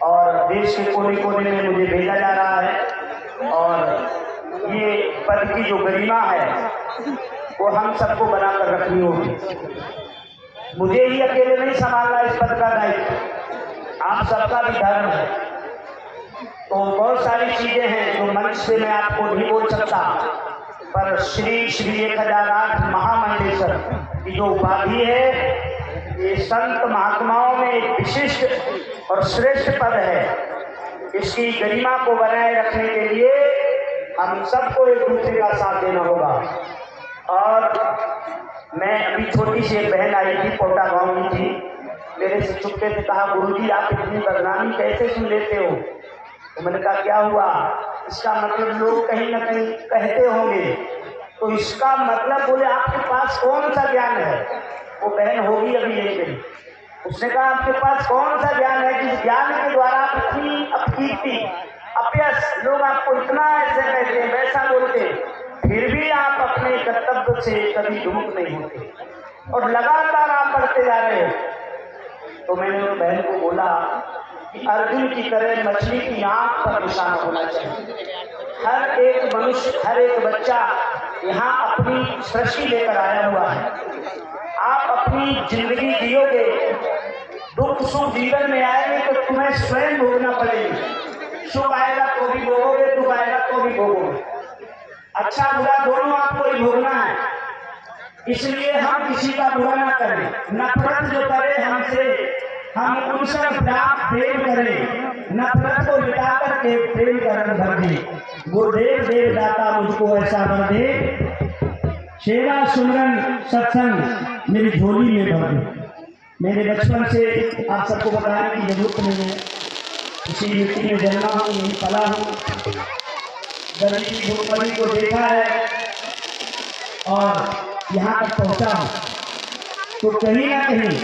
और देश के कोने कोने में मुझे भेजा जा रहा है। और ये पद की जो गरिमा है वो हम सबको बनाकर रखनी होगी। मुझे ही अकेले नहीं संभालना इस पद का दायित्व, आप सबका भी धर्म है। तो बहुत सारी चीजें हैं जो मंच से मैं आपको नहीं बोल सकता, पर श्री श्री 1008 महामंडलेश्वर की जो उपाधि है ये संत महात्माओं में एक विशिष्ट और श्रेष्ठ पद है। इसकी गरिमा को बनाए रखने के लिए हम सबको एक दूसरे का साथ देना होगा। और मैं अभी छोटी सी एक बहन आई थी, पोटा गाँव में थी, मेरे से चुपके से कहा, गुरुजी आप इतनी बदनामी कैसे सुन लेते हो? तो मैंने कहा क्या हुआ? इसका मतलब लोग कहीं ना कहीं कहते होंगे, तो इसका मतलब बोले आपके पास कौन सा ज्ञान है? वो बहन होगी अभी यही गई, उसने कहा आपके पास कौन सा ज्ञान है जिस ज्ञान के द्वारा आप इतनी अपकीर्ति अपयस, लोग आपको इतना ऐसे कहते हैं वैसा बोलते, फिर भी आप अपने कर्तव्य से कभी विमुख नहीं होते और लगातार आप बढ़ते जा रहे हैं। तो मैंने उस बहन को बोला कि अर्जुन की तरह मछली की आंख पर निशाना होना चाहिए। हर एक मनुष्य, हर एक बच्चा यहाँ अपनी सृष्टि लेकर आया हुआ है। आप अपनी जिंदगी जियोगे, दुख सुख जीवन में आएंगे तो तुम्हें स्वयं भोगना पड़ेगा। सुख आएगा तो भी भोगोगे, दुख आएगा तो भी भोगोगे। अच्छा बुरा दोनों आपको ही भोगना है। इसलिए हम किसी का बुरा ना करें, नफरत जो करे हमसे, हम उनसे प्रेम करें, नफरत को मिटा करके प्रेम का रंग भर दे। गुरुदेव देव दाता मुझको ऐसा भर दे, सेवा सुमरन सत्संग मेरी झोली में भर दे। मेरे बचपन से आप सबको बताने की जरूरत नहीं है, इसी मिट्टी में जन्मा हूँ, यही पला हूँ, गरीबी भूखमरी को देखा है और यहाँ तक पहुँचा हूँ। तो कहीं ना कहीं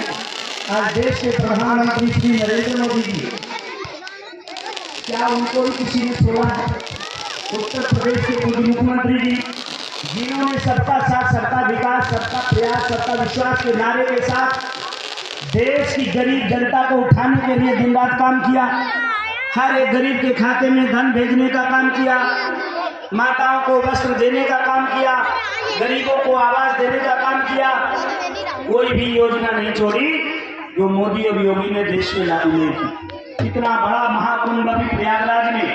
आज देश के प्रधानमंत्री श्री नरेंद्र मोदी जी, क्या उनको भी किसी ने छोड़ा है? उत्तर प्रदेश के पूर्व मुख्यमंत्री जी, जिन्होंने सबका साथ, सबका विकास, सबका प्रयास, सबका विश्वास के नारे के साथ देश की गरीब जनता को उठाने के लिए दिन रात काम किया, हर एक गरीब के खाते में धन भेजने का काम किया, माताओं को वस्त्र देने का काम किया, गरीबों को आवास देने का काम किया। कोई भी योजना नहीं छोड़ी जो मोदी और योगी ने देश में लागू नहीं की। इतना बड़ा महाकुंभ अभी प्रयागराज में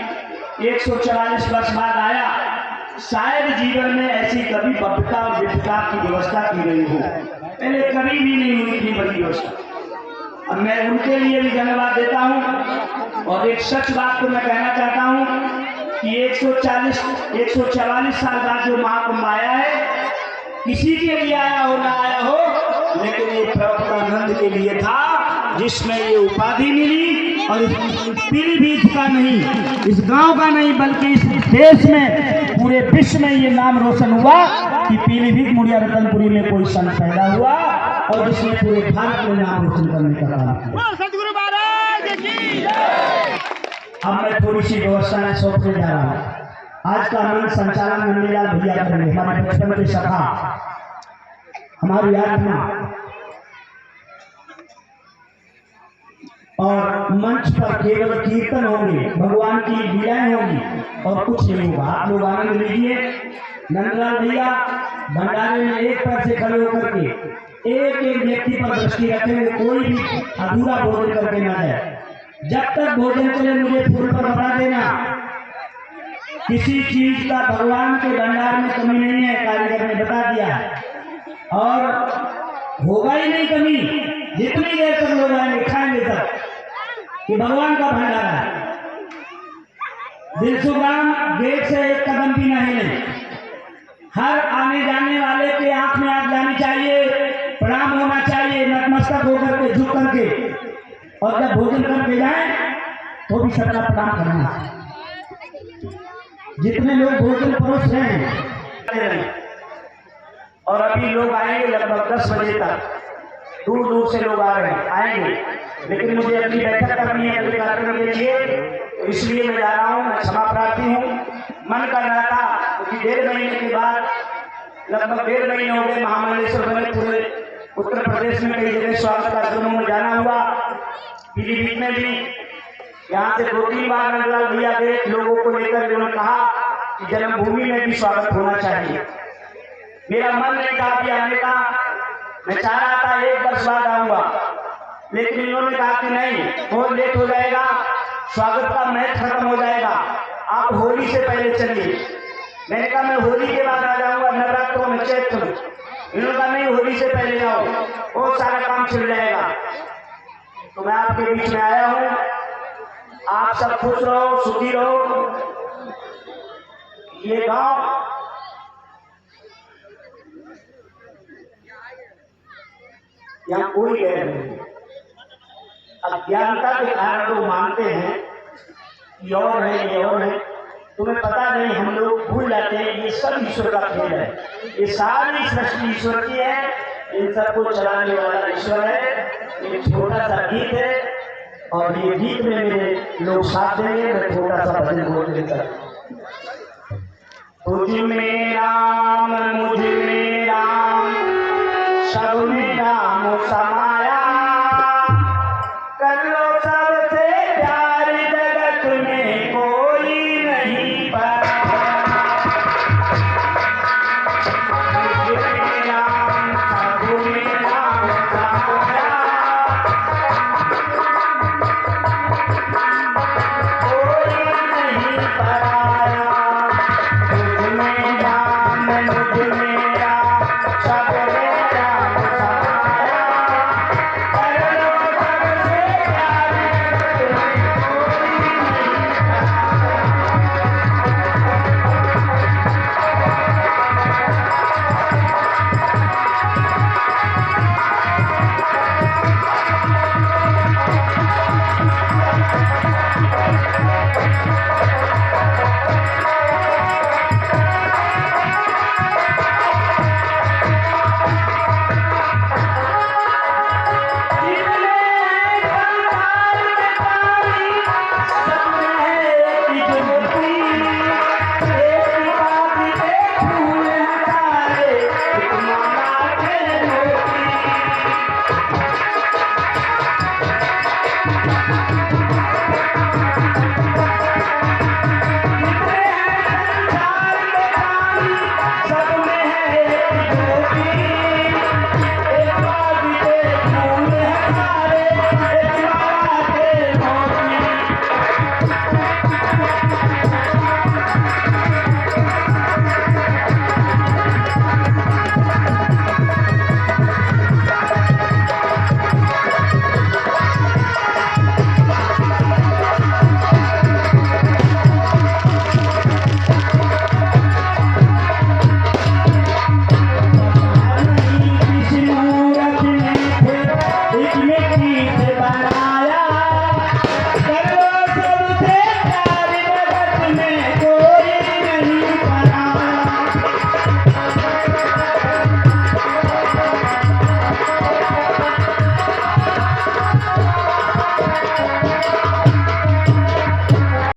144 वर्ष बाद आया, शायद जीवन में ऐसी कभी भव्यता और दिव्यता की व्यवस्था की गई हो, पहले कभी भी नहीं हुई इतनी बड़ी व्यवस्था। अब मैं उनके लिए भी धन्यवाद देता हूँ। और एक सच बात को मैं कहना चाहता हूँ कि 144 साल बाद जो महाकुंभ आया है, किसी के लिए आया हो ना आया हो, लेकिन ये प्रवक्तानंद के लिए था, जिसमें ये उपाधि मिली। और इस पीलीभीत का नहीं, इस गांव का नहीं, बल्कि इस देश में, पूरे विश्व में ये नाम रोशन हुआ कि पीलीभीत मुड़िया रतनपुरी में कोई संत पैदा हुआ और जिसने पूरे भारत में नाम रोशन करने का काम किया। सतगुरु महाराज की जय। अब मैं थोड़ी सी व्यवस्थाएं सौंपने जा रहा हूँ। आज का मंच संचालन नंदीलाल भैया करेंगे, हमारे बचपन के सखा, हमारी आत्मा। और मंच पर केवल कीर्तन होंगे, भगवान की लीलाएं होंगी और कुछ नहीं होगा। आप लोग आनंद लीजिए। नंदलाल भैया भंडारे में एक पैर से खड़े होकर के एक एक व्यक्ति पर दृष्टि रखेंगे, कोई भी अधूरा भोजन करके ना जाए। जब तक भोजन चले मुझे फूल पर बता देना। किसी चीज का भगवान के भंडार में कमी नहीं है, कारीगर ने बता दिया, और होगा ही नहीं कमी। जितनी देर तक लोग आएंगे खाएंगे तक, कि भगवान का भंडारा है। दिलसुग्राम गेट से एक कदम भी नहीं है। हर आने जाने वाले के आंख में आंख जानी चाहिए, प्रणाम होना चाहिए, नतमस्तक होकर के, झुक करके, और जब भोजन करके जाए तो भी सबका प्रणाम करना। जितने लोग भोजन परोस रहे हैं, और अभी लोग आएंगे लगभग 10 बजे तक, दूर दूर से लोग आ रहे हैं, आएंगे, लेकिन मुझे अपनी बैठक करनी है अगले कार्यक्रम के लिए, तो इसलिए मैं जा रहा हूँ। मैं क्षमा प्रार्थी हूँ। मन कर रहा था क्योंकि 1.5 महीने के बाद, लगभग 1.5 महीने हो गए महामंडलेश्वर बने, पूरे उत्तर प्रदेश में कई जगह स्वागत कार्यक्रमों में जाना हुआ, पीलीभीत में भी यहाँ से 2-3 बार नंदलाल भैया गए लोगों को लेकर, उन्होंने कहा कि जन्मभूमि में भी स्वागत होना चाहिए। मेरा मन नहीं था कि आने का, मैं चाह रहा था 1 वर्ष बाद आऊंगा, लेकिन इन्होंने कहा कि नहीं, बहुत लेट हो जाएगा, स्वागत का महत्व खत्म हो जाएगा, आप होली से पहले चलिए। मैंने कहा मैं होली के बाद आ जाऊंगा, नवरात्रों में, चैत्र में। इन्होंने कहा नहीं, होली से पहले जाओ, बहुत सारा काम चल जाएगा। तो मैं आपके बीच में आया हूँ, आप सब खुश रहो, सुखी रहो। ये गांव यहाँ कोई गैर नहीं, अज्ञानता के कारण लोग मानते हैं ये और है, ये और है। तुम्हें पता नहीं, हम लोग भूल जाते हैं ये सब ईश्वर का खेल है, ये सारी सृष्टि ईश्वर की है, इन सबको चलाने वाला ईश्वर है। एक छोटा सा गीत है और ये गीत में मेरे लोग साथ देंगे, मैं छोटा सा भजन बोल देता। तुझ में राम मुझ में राम, सब में राम समाया, कर लो सबसे प्यार जगत में कोई नहीं पाया। मुझ में राम, सब में राम समाया, कोई नहीं पराया। तुझ में राम मुझ में राम, सब में राम समाया, कर लो सबसे प्यार जगत में कोई नहीं जय